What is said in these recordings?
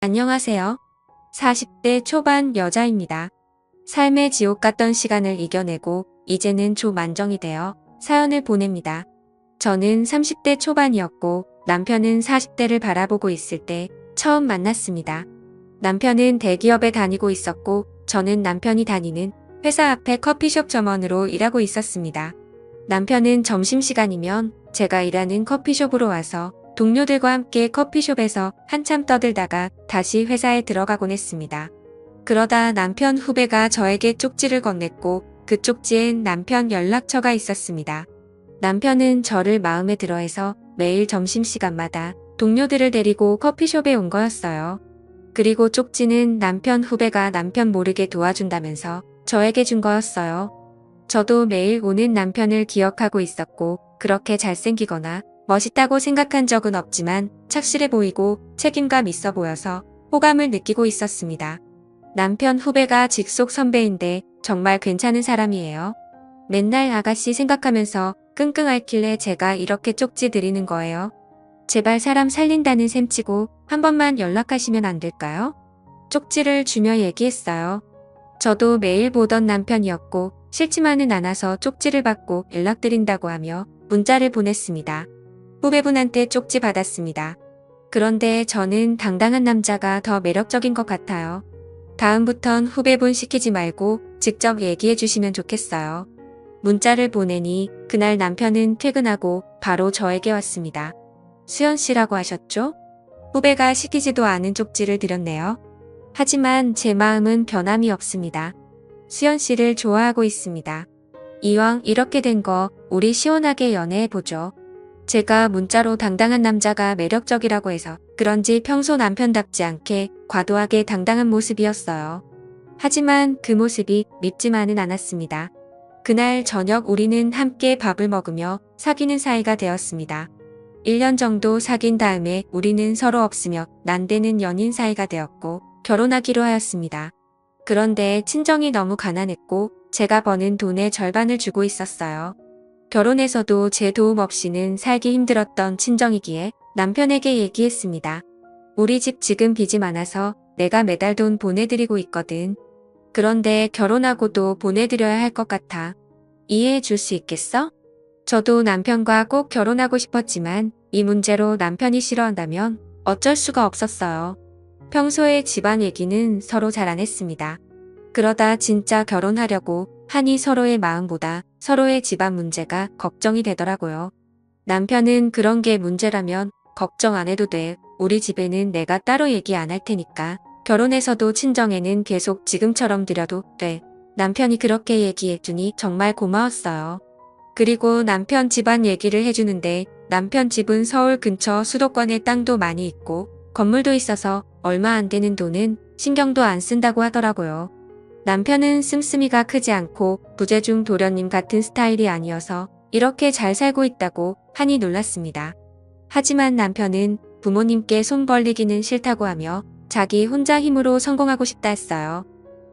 안녕하세요. 40대 초반 여자입니다. 삶의 지옥 같던 시간을 이겨내고 이제는 조만정이 되어 사연을 보냅니다. 저는 30대 초반이었고 남편은 40대를 바라보고 있을 때 처음 만났습니다. 남편은 대기업에 다니고 있었고 저는 남편이 다니는 회사 앞에 커피숍 점원으로 일하고 있었습니다. 남편은 점심시간이면 제가 일하는 커피숍으로 와서 동료들과 함께 커피숍에서 한참 떠들다가 다시 회사에 들어가곤 했습니다. 그러다 남편 후배가 저에게 쪽지를 건넸고 그 쪽지엔 남편 연락처가 있었습니다. 남편은 저를 마음에 들어해서 매일 점심시간마다 동료들을 데리고 커피숍에 온 거였어요. 그리고 쪽지는 남편 후배가 남편 모르게 도와준다면서 저에게 준 거였어요. 저도 매일 오는 남편을 기억하고 있었고 그렇게 잘생기거나 멋있다고 생각한 적은 없지만 착실해 보이고 책임감 있어 보여서 호감을 느끼고 있었습니다. 남편 후배가 직속 선배인데 정말 괜찮은 사람이에요. 맨날 아가씨 생각하면서 끙끙 앓길래 제가 이렇게 쪽지 드리는 거예요. 제발 사람 살린다는 셈치고 한 번만 연락하시면 안 될까요? 쪽지를 주며 얘기했어요. 저도 매일 보던 남편이었고 싫지만은 않아서 쪽지를 받고 연락드린다고 하며 문자를 보냈습니다. 후배분한테 쪽지 받았습니다. 그런데 저는 당당한 남자가 더 매력적인 것 같아요. 다음부턴 후배분 시키지 말고 직접 얘기해 주시면 좋겠어요. 문자를 보내니 그날 남편은 퇴근하고 바로 저에게 왔습니다. 수연 씨라고 하셨죠? 후배가 시키지도 않은 쪽지를 드렸네요. 하지만 제 마음은 변함이 없습니다. 수연 씨를 좋아하고 있습니다. 이왕 이렇게 된 거 우리 시원하게 연애해보죠. 제가 문자로 당당한 남자가 매력적이라고 해서 그런지 평소 남편답지 않게 과도하게 당당한 모습이었어요. 하지만 그 모습이 밉지만은 않았습니다. 그날 저녁 우리는 함께 밥을 먹으며 사귀는 사이가 되었습니다. 1년 정도 사귄 다음에 우리는 서로 없으며 난데는 연인 사이가 되었고 결혼하기로 하였습니다. 그런데 친정이 너무 가난했고 제가 버는 돈의 절반을 주고 있었어요. 결혼해서도 제 도움 없이는 살기 힘들었던 친정이기에 남편에게 얘기했습니다. 우리 집 지금 빚이 많아서 내가 매달 돈 보내드리고 있거든. 그런데 결혼하고도 보내드려야 할 것 같아. 이해해 줄 수 있겠어? 저도 남편과 꼭 결혼하고 싶었지만 이 문제로 남편이 싫어한다면 어쩔 수가 없었어요. 평소에 집안 얘기는 서로 잘 안 했습니다. 그러다 진짜 결혼하려고 하니 서로의 마음보다 서로의 집안 문제가 걱정이 되더라고요. 남편은 그런 게 문제라면 걱정 안 해도 돼. 우리 집에는 내가 따로 얘기 안 할 테니까. 결혼해서도 친정에는 계속 지금처럼 드려도 돼. 남편이 그렇게 얘기해주니 정말 고마웠어요. 그리고 남편 집안 얘기를 해주는데 남편 집은 서울 근처 수도권에 땅도 많이 있고 건물도 있어서 얼마 안 되는 돈은 신경도 안 쓴다고 하더라고요. 남편은 씀씀이가 크지 않고 부재중 도련님 같은 스타일이 아니어서 이렇게 잘 살고 있다고 하니 놀랐습니다. 하지만 남편은 부모님께 손 벌리기는 싫다고 하며 자기 혼자 힘으로 성공하고 싶다 했어요.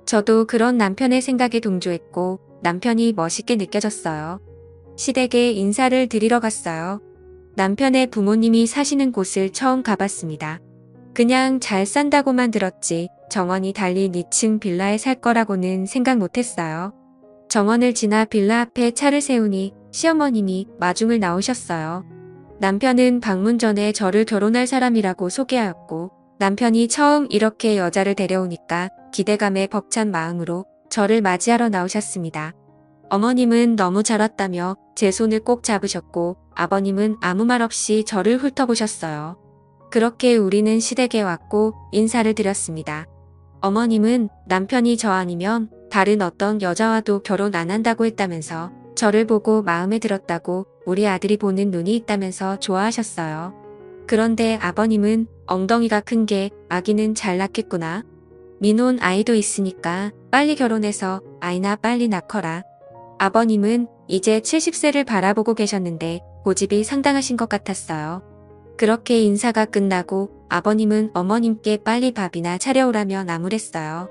저도 그런 남편의 생각에 동조했고 남편이 멋있게 느껴졌어요. 시댁에 인사를 드리러 갔어요. 남편의 부모님이 사시는 곳을 처음 가봤습니다. 그냥 잘 산다고만 들었지 정원이 달린 2층 빌라에 살 거라고는 생각 못했어요. 정원을 지나 빌라 앞에 차를 세우니 시어머님이 마중을 나오셨어요. 남편은 방문 전에 저를 결혼할 사람이라고 소개하였고 남편이 처음 이렇게 여자를 데려오니까 기대감에 벅찬 마음으로 저를 맞이하러 나오셨습니다. 어머님은 너무 잘 왔다며 제 손을 꼭 잡으셨고 아버님은 아무 말 없이 저를 훑어보셨어요. 그렇게 우리는 시댁에 왔고 인사를 드렸습니다. 어머님은 남편이 저 아니면 다른 어떤 여자와도 결혼 안 한다고 했다면서 저를 보고 마음에 들었다고 우리 아들이 보는 눈이 있다면서 좋아하셨어요. 그런데 아버님은 엉덩이가 큰 게 아기는 잘 낳겠구나. 미혼 아이도 있으니까 빨리 결혼해서 아이나 빨리 낳거라. 아버님은 이제 70세를 바라보고 계셨는데 고집이 상당하신 것 같았어요. 그렇게 인사가 끝나고 아버님은 어머님께 빨리 밥이나 차려오라며 나무랬어요.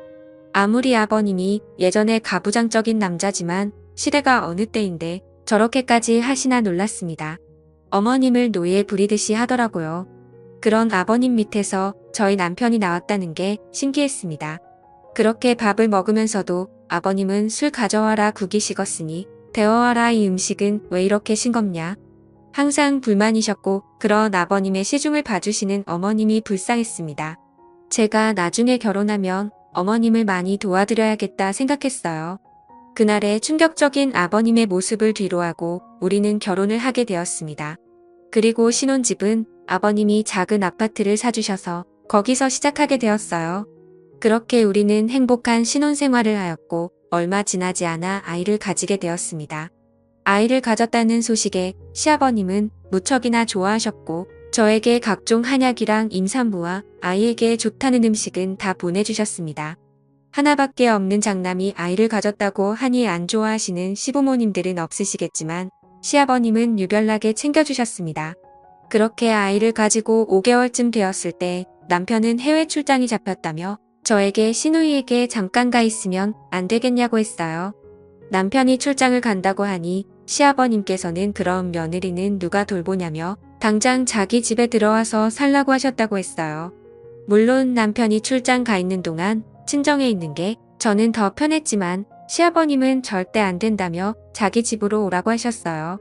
아무리 아버님이 예전에 가부장적인 남자지만 시대가 어느 때인데 저렇게까지 하시나 놀랐습니다. 어머님을 노예 부리듯이 하더라고요. 그런 아버님 밑에서 저희 남편이 나왔다는 게 신기했습니다. 그렇게 밥을 먹으면서도 아버님은 술 가져와라 국이 식었으니 데워와라 이 음식은 왜 이렇게 싱겁냐. 항상 불만이셨고 그런 아버님의 시중을 봐주시는 어머님이 불쌍했습니다. 제가 나중에 결혼하면 어머님을 많이 도와드려야겠다 생각했어요. 그날의 충격적인 아버님의 모습을 뒤로하고 우리는 결혼을 하게 되었습니다. 그리고 신혼집은 아버님이 작은 아파트를 사주셔서 거기서 시작하게 되었어요. 그렇게 우리는 행복한 신혼생활을 하였고 얼마 지나지 않아 아이를 가지게 되었습니다. 아이를 가졌다는 소식에 시아버님은 무척이나 좋아하셨고 저에게 각종 한약이랑 임산부와 아이에게 좋다는 음식은 다 보내주셨습니다. 하나밖에 없는 장남이 아이를 가졌다고 하니 안 좋아하시는 시부모님들은 없으시겠지만 시아버님은 유별나게 챙겨주셨습니다. 그렇게 아이를 가지고 5개월쯤 되었을 때 남편은 해외 출장이 잡혔다며 저에게 시누이에게 잠깐 가 있으면 안 되겠냐고 했어요. 남편이 출장을 간다고 하니 시아버님께서는 그럼 며느리는 누가 돌보냐며 당장 자기 집에 들어와서 살라고 하셨다고 했어요. 물론 남편이 출장 가 있는 동안 친정에 있는 게 저는 더 편했지만 시아버님은 절대 안 된다며 자기 집으로 오라고 하셨어요.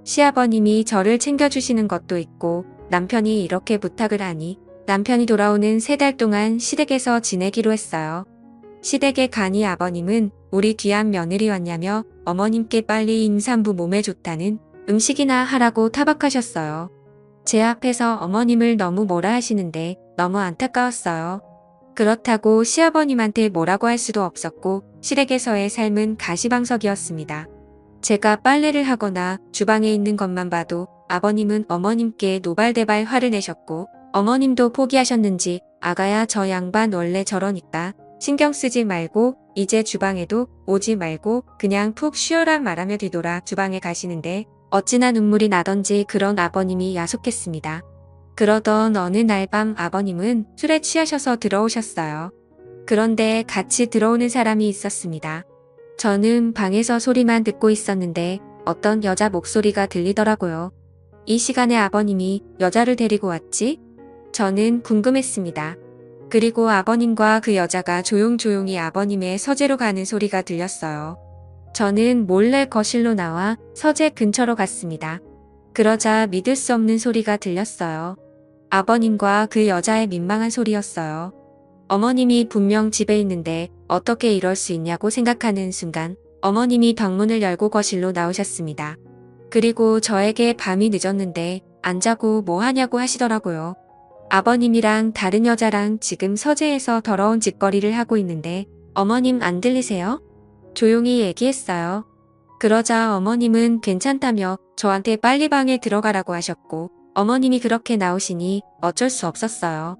시아버님이 저를 챙겨주시는 것도 있고 남편이 이렇게 부탁을 하니 남편이 돌아오는 3달 동안 시댁에서 지내기로 했어요. 시댁에 가니 아버님은 우리 귀한 며느리 왔냐며 어머님께 빨리 임산부 몸에 좋다는 음식이나 하라고 타박하셨어요. 제 앞에서 어머님을 너무 뭐라 하시는데 너무 안타까웠어요. 그렇다고 시아버님한테 뭐라고 할 수도 없었고 시댁에서의 삶은 가시방석이었습니다. 제가 빨래를 하거나 주방에 있는 것만 봐도 아버님은 어머님께 노발대발 화를 내셨고 어머님도 포기하셨는지 아가야 저 양반 원래 저러니까 신경 쓰지 말고 이제 주방에도 오지 말고 그냥 푹 쉬어라 말하며 뒤돌아 주방에 가시는데 어찌나 눈물이 나던지 그런 아버님이 야속했습니다. 그러던 어느 날 밤 아버님은 술에 취하셔서 들어오셨어요. 그런데 같이 들어오는 사람이 있었습니다. 저는 방에서 소리만 듣고 있었는데 어떤 여자 목소리가 들리더라고요. 이 시간에 아버님이 여자를 데리고 왔지? 저는 궁금했습니다. 그리고 아버님과 그 여자가 조용조용히 아버님의 서재로 가는 소리가 들렸어요. 저는 몰래 거실로 나와 서재 근처로 갔습니다. 그러자 믿을 수 없는 소리가 들렸어요. 아버님과 그 여자의 민망한 소리였어요. 어머님이 분명 집에 있는데 어떻게 이럴 수 있냐고 생각하는 순간 어머님이 방문을 열고 거실로 나오셨습니다. 그리고 저에게 밤이 늦었는데 안 자고 뭐 하냐고 하시더라고요. 아버님이랑 다른 여자랑 지금 서재에서 더러운 짓거리를 하고 있는데 어머님 안 들리세요? 조용히 얘기했어요. 그러자 어머님은 괜찮다며 저한테 빨리 방에 들어가라고 하셨고 어머님이 그렇게 나오시니 어쩔 수 없었어요.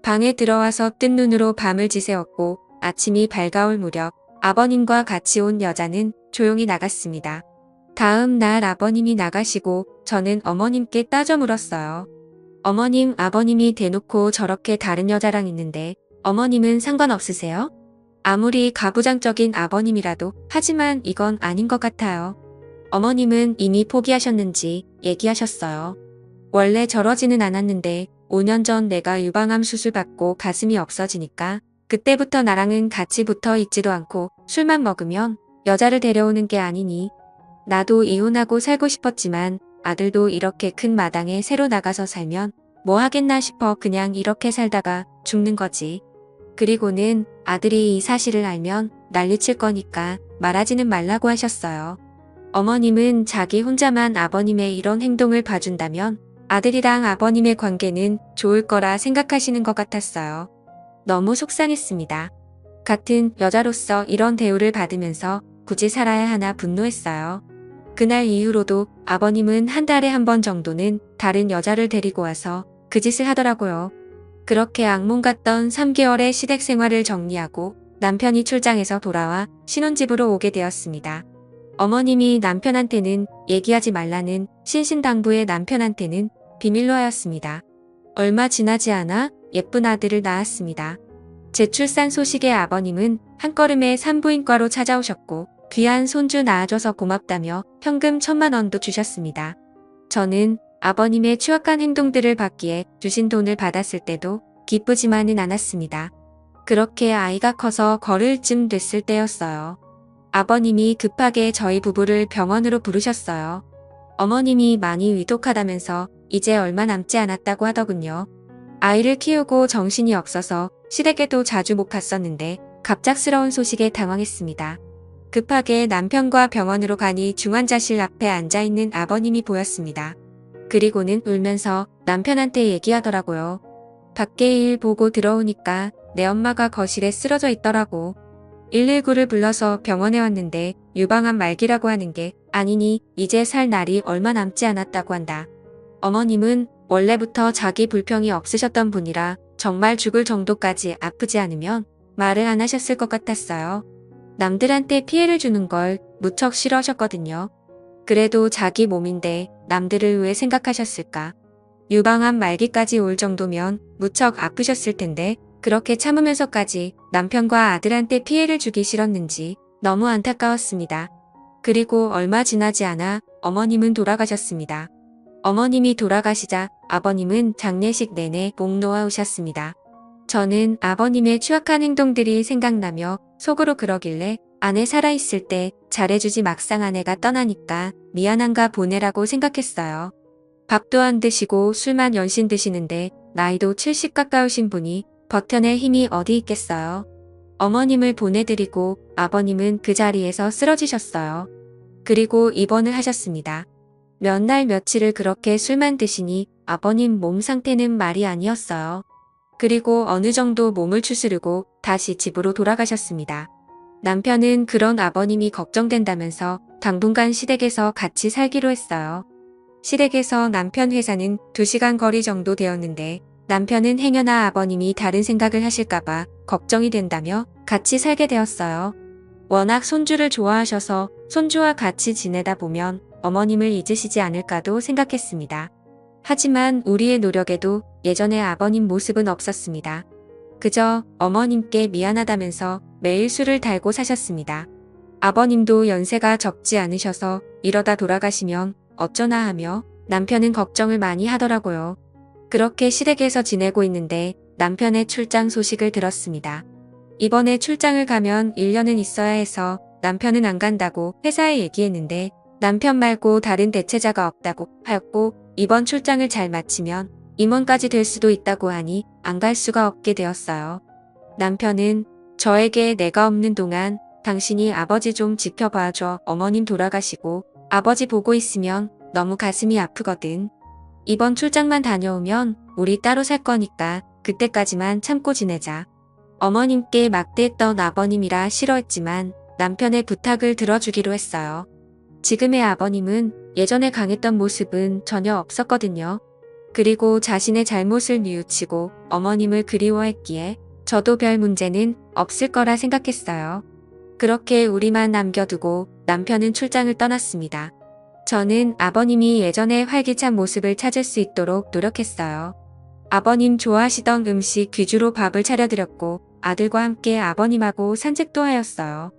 방에 들어와서 뜬 눈으로 밤을 지새웠고 아침이 밝아올 무렵 아버님과 같이 온 여자는 조용히 나갔습니다. 다음 날 아버님이 나가시고 저는 어머님께 따져 물었어요. 어머님, 아버님이 대놓고 저렇게 다른 여자랑 있는데 어머님은 상관없으세요? 아무리 가부장적인 아버님이라도 하지만 이건 아닌 것 같아요. 어머님은 이미 포기하셨는지 얘기하셨어요. 원래 저러지는 않았는데 5년 전 내가 유방암 수술 받고 가슴이 없어지니까 그때부터 나랑은 같이 붙어 있지도 않고 술만 먹으면 여자를 데려오는 게 아니니 나도 이혼하고 살고 싶었지만 아들도 이렇게 큰 마당에 새로 나가서 살면 뭐 하겠나 싶어 그냥 이렇게 살다가 죽는 거지. 그리고는 아들이 이 사실을 알면 난리칠 거니까 말하지는 말라고 하셨어요. 어머님은 자기 혼자만 아버님의 이런 행동을 봐준다면 아들이랑 아버님의 관계는 좋을 거라 생각하시는 것 같았어요. 너무 속상했습니다. 같은 여자로서 이런 대우를 받으면서 굳이 살아야 하나 분노했어요. 그날 이후로도 아버님은 한 달에 한 번 정도는 다른 여자를 데리고 와서 그 짓을 하더라고요. 그렇게 악몽 같던 3개월의 시댁 생활을 정리하고 남편이 출장해서 돌아와 신혼집으로 오게 되었습니다. 어머님이 남편한테는 얘기하지 말라는 신신당부의 남편한테는 비밀로 하였습니다. 얼마 지나지 않아 예쁜 아들을 낳았습니다. 재출산 소식에 아버님은 한걸음에 산부인과로 찾아오셨고 귀한 손주 낳아줘서 고맙다며 현금 1,000만 원도 주셨습니다. 저는 아버님의 추악한 행동들을 받기에 주신 돈을 받았을 때도 기쁘지만은 않았습니다. 그렇게 아이가 커서 걸을 쯤 됐을 때였어요. 아버님이 급하게 저희 부부를 병원으로 부르셨어요. 어머님이 많이 위독하다면서 이제 얼마 남지 않았다고 하더군요. 아이를 키우고 정신이 없어서 시댁에도 자주 못 갔었는데 갑작스러운 소식에 당황했습니다. 급하게 남편과 병원으로 가니 중환자실 앞에 앉아있는 아버님이 보였습니다. 그리고는 울면서 남편한테 얘기하더라고요. 밖에 일 보고 들어오니까 내 엄마가 거실에 쓰러져 있더라고. 119를 불러서 병원에 왔는데 유방암 말기라고 하는 게 아니니 이제 살 날이 얼마 남지 않았다고 한다. 어머님은 원래부터 자기 불평이 없으셨던 분이라 정말 죽을 정도까지 아프지 않으면 말을 안 하셨을 것 같았어요. 남들한테 피해를 주는 걸 무척 싫어하셨거든요. 그래도 자기 몸인데 남들을 왜 생각하셨을까? 유방암 말기까지 올 정도면 무척 아프셨을 텐데 그렇게 참으면서까지 남편과 아들한테 피해를 주기 싫었는지 너무 안타까웠습니다. 그리고 얼마 지나지 않아 어머님은 돌아가셨습니다. 어머님이 돌아가시자 아버님은 장례식 내내 목 놓아 우셨습니다. 저는 아버님의 추악한 행동들이 생각나며 속으로 그러길래 아내 살아있을 때 잘해주지 막상 아내가 떠나니까 미안한가 보내라고 생각했어요. 밥도 안 드시고 술만 연신 드시는데 나이도 70 가까우신 분이 버텨낼 힘이 어디 있겠어요. 어머님을 보내드리고 아버님은 그 자리에서 쓰러지셨어요. 그리고 입원을 하셨습니다. 몇 날 며칠을 그렇게 술만 드시니 아버님 몸 상태는 말이 아니었어요. 그리고 어느 정도 몸을 추스르고 다시 집으로 돌아가셨습니다. 남편은 그런 아버님이 걱정된다면서 당분간 시댁에서 같이 살기로 했어요. 시댁에서 남편 회사는 2시간 거리 정도 되었는데 남편은 행여나 아버님이 다른 생각을 하실까봐 걱정이 된다며 같이 살게 되었어요. 워낙 손주를 좋아하셔서 손주와 같이 지내다 보면 어머님을 잊으시지 않을까도 생각했습니다. 하지만 우리의 노력에도 예전의 아버님 모습은 없었습니다. 그저 어머님께 미안하다면서 매일 술을 달고 사셨습니다. 아버님도 연세가 적지 않으셔서 이러다 돌아가시면 어쩌나 하며 남편은 걱정을 많이 하더라고요. 그렇게 시댁에서 지내고 있는데 남편의 출장 소식을 들었습니다. 이번에 출장을 가면 1년은 있어야 해서 남편은 안 간다고 회사에 얘기했는데 남편 말고 다른 대체자가 없다고 하였고 이번 출장을 잘 마치면 임원까지 될 수도 있다고 하니 안 갈 수가 없게 되었어요. 남편은 저에게 내가 없는 동안 당신이 아버지 좀 지켜봐줘. 어머님 돌아가시고 아버지 보고 있으면 너무 가슴이 아프거든. 이번 출장만 다녀오면 우리 따로 살 거니까 그때까지만 참고 지내자. 어머님께 막대했던 아버님이라 싫어했지만 남편의 부탁을 들어주기로 했어요. 지금의 아버님은 예전에 강했던 모습은 전혀 없었거든요. 그리고 자신의 잘못을 뉘우치고 어머님을 그리워했기에 저도 별 문제는 없을 거라 생각했어요. 그렇게 우리만 남겨두고 남편은 출장을 떠났습니다. 저는 아버님이 예전의 활기찬 모습을 찾을 수 있도록 노력했어요. 아버님 좋아하시던 음식 위주로 밥을 차려드렸고 아들과 함께 아버님하고 산책도 하였어요.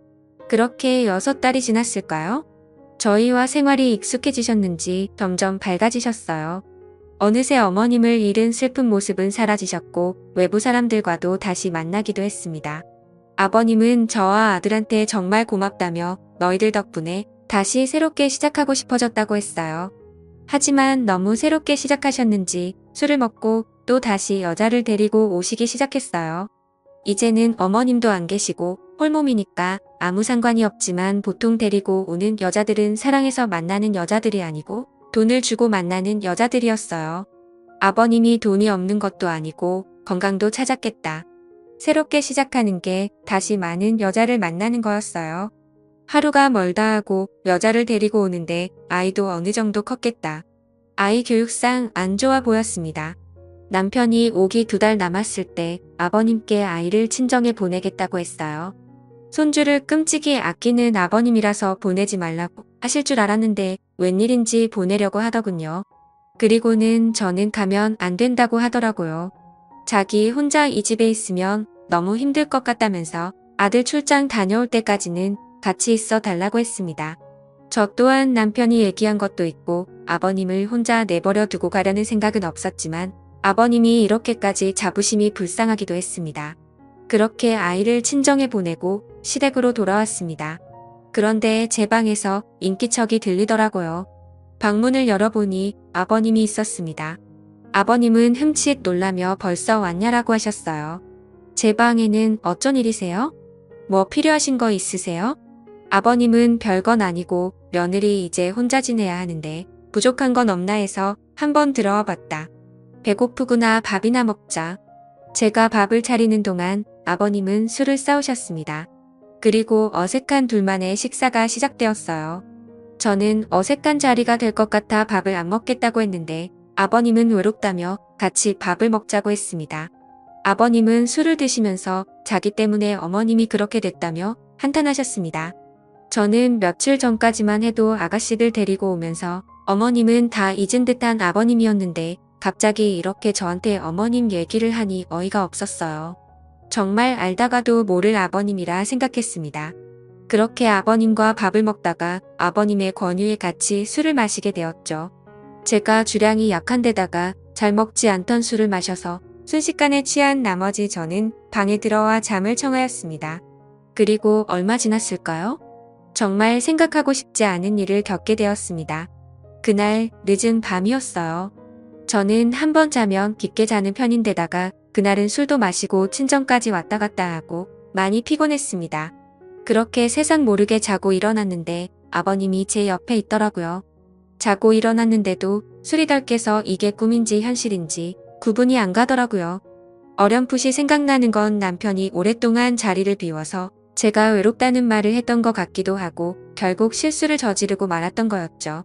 그렇게 6달이 지났을까요? 저희와 생활이 익숙해지셨는지 점점 밝아지셨어요. 어느새 어머님을 잃은 슬픈 모습은 사라지셨고 외부 사람들과도 다시 만나기도 했습니다. 아버님은 저와 아들한테 정말 고맙다며 너희들 덕분에 다시 새롭게 시작하고 싶어졌다고 했어요. 하지만 너무 새롭게 시작하셨는지 술을 먹고 또 다시 여자를 데리고 오시기 시작했어요. 이제는 어머님도 안 계시고 홀몸이니까 아무 상관이 없지만 보통 데리고 오는 여자들은 사랑해서 만나는 여자들이 아니고 돈을 주고 만나는 여자들이었어요. 아버님이 돈이 없는 것도 아니고 건강도 찾았겠다. 새롭게 시작하는 게 다시 많은 여자를 만나는 거였어요. 하루가 멀다 하고 여자를 데리고 오는데 아이도 어느 정도 컸겠다. 아이 교육상 안 좋아 보였습니다. 남편이 오기 2달 남았을 때 아버님께 아이를 친정에 보내겠다고 했어요. 손주를 끔찍이 아끼는 아버님이라서 보내지 말라고 하실 줄 알았는데 웬일인지 보내려고 하더군요. 그리고는 저는 가면 안 된다고 하더라고요. 자기 혼자 이 집에 있으면 너무 힘들 것 같다면서 아들 출장 다녀올 때까지는 같이 있어 달라고 했습니다. 저 또한 남편이 얘기한 것도 있고 아버님을 혼자 내버려 두고 가려는 생각은 없었지만 아버님이 이렇게까지 자부심이 불쌍하기도 했습니다. 그렇게 아이를 친정에 보내고 시댁으로 돌아왔습니다. 그런데 제 방에서 인기척이 들리더라고요. 방문을 열어보니 아버님이 있었습니다. 아버님은 흠칫 놀라며 벌써 왔냐라고 하셨어요. 제 방에는 어쩐 일이세요? 뭐 필요하신 거 있으세요? 아버님은 별건 아니고 며느리 이제 혼자 지내야 하는데 부족한 건 없나 해서 한번 들어와 봤다. 배고프구나 밥이나 먹자. 제가 밥을 차리는 동안 아버님은 술을 싸우셨습니다. 그리고 어색한 둘만의 식사가 시작되었어요. 저는 어색한 자리가 될 것 같아 밥을 안 먹겠다고 했는데 아버님은 외롭다며 같이 밥을 먹자고 했습니다. 아버님은 술을 드시면서 자기 때문에 어머님이 그렇게 됐다며 한탄하셨습니다. 저는 며칠 전까지만 해도 아가씨들 데리고 오면서 어머님은 다 잊은 듯한 아버님이었는데 갑자기 이렇게 저한테 어머님 얘기를 하니 어이가 없었어요. 정말 알다가도 모를 아버님이라 생각했습니다. 그렇게 아버님과 밥을 먹다가 아버님의 권유에 같이 술을 마시게 되었죠. 제가 주량이 약한 데다가 잘 먹지 않던 술을 마셔서 순식간에 취한 나머지 저는 방에 들어와 잠을 청하였습니다. 그리고 얼마 지났을까요? 정말 생각하고 싶지 않은 일을 겪게 되었습니다. 그날 늦은 밤이었어요. 저는 한 번 자면 깊게 자는 편인데다가 그날은 술도 마시고 친정까지 왔다 갔다 하고 많이 피곤했습니다. 그렇게 세상 모르게 자고 일어났는데 아버님이 제 옆에 있더라고요. 자고 일어났는데도 술이 덜 깨서 이게 꿈인지 현실인지 구분이 안 가더라고요. 어렴풋이 생각나는 건 남편이 오랫동안 자리를 비워서 제가 외롭다는 말을 했던 것 같기도 하고 결국 실수를 저지르고 말았던 거였죠.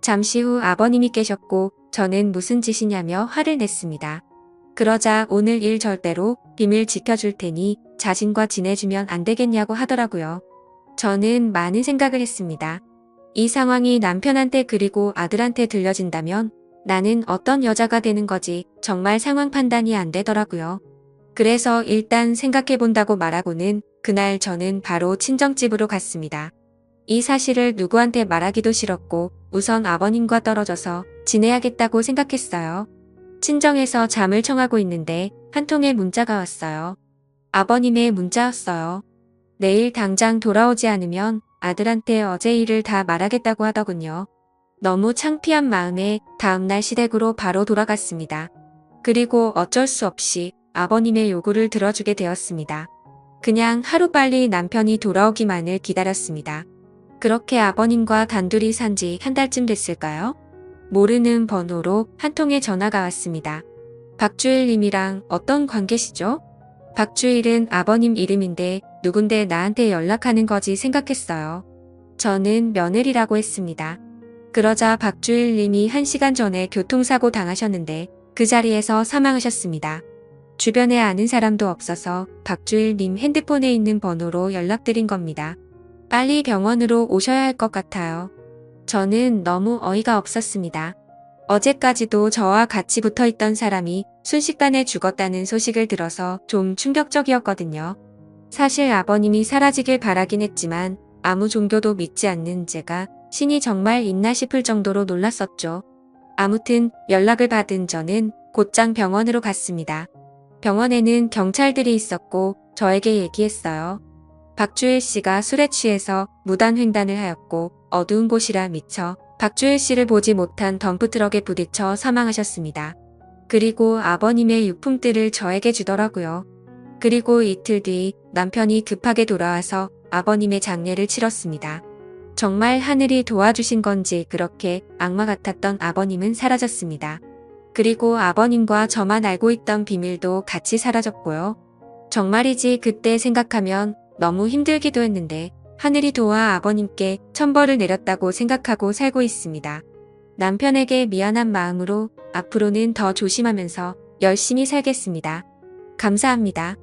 잠시 후 아버님이 깨셨고 저는 무슨 짓이냐며 화를 냈습니다. 그러자 오늘 일 절대로 비밀 지켜줄 테니 자신과 지내주면 안 되겠냐고 하더라고요. 저는 많은 생각을 했습니다. 이 상황이 남편한테 그리고 아들한테 들려진다면 나는 어떤 여자가 되는 거지 정말 상황 판단이 안 되더라고요. 그래서 일단 생각해본다고 말하고는 그날 저는 바로 친정집으로 갔습니다. 이 사실을 누구한테 말하기도 싫었고 우선 아버님과 떨어져서 지내야겠다고 생각했어요. 친정에서 잠을 청하고 있는데 한 통의 문자가 왔어요. 아버님의 문자였어요. 내일 당장 돌아오지 않으면 아들한테 어제 일을 다 말하겠다고 하더군요. 너무 창피한 마음에 다음날 시댁으로 바로 돌아갔습니다. 그리고 어쩔 수 없이 아버님의 요구를 들어주게 되었습니다. 그냥 하루빨리 남편이 돌아오기만을 기다렸습니다. 그렇게 아버님과 단둘이 산 지 한 달쯤 됐을까요? 모르는 번호로 한 통의 전화가 왔습니다. 박주일 님이랑 어떤 관계시죠? 박주일은 아버님 이름인데 누군데 나한테 연락하는 거지 생각했어요. 저는 며느리라고 했습니다. 그러자 박주일 님이 1시간 전에 교통사고 당하셨는데 그 자리에서 사망하셨습니다. 주변에 아는 사람도 없어서 박주일 님 핸드폰에 있는 번호로 연락드린 겁니다. 빨리 병원으로 오셔야 할 것 같아요. 저는 너무 어이가 없었습니다. 어제까지도 저와 같이 붙어 있던 사람이 순식간에 죽었다는 소식을 들어서 좀 충격적이었거든요. 사실 아버님이 사라지길 바라긴 했지만 아무 종교도 믿지 않는 제가 신이 정말 있나 싶을 정도로 놀랐었죠. 아무튼 연락을 받은 저는 곧장 병원으로 갔습니다. 병원에는 경찰들이 있었고 저에게 얘기했어요. 박주일 씨가 술에 취해서 무단횡단을 하였고 어두운 곳이라 미처 박주일 씨를 보지 못한 덤프트럭에 부딪혀 사망하셨습니다. 그리고 아버님의 유품들을 저에게 주더라고요. 그리고 이틀 뒤 남편이 급하게 돌아와서 아버님의 장례를 치렀습니다. 정말 하늘이 도와주신 건지 그렇게 악마 같았던 아버님은 사라졌습니다. 그리고 아버님과 저만 알고 있던 비밀도 같이 사라졌고요. 정말이지 그때 생각하면 너무 힘들기도 했는데 하늘이 도와 아버님께 천벌을 내렸다고 생각하고 살고 있습니다. 남편에게 미안한 마음으로 앞으로는 더 조심하면서 열심히 살겠습니다. 감사합니다.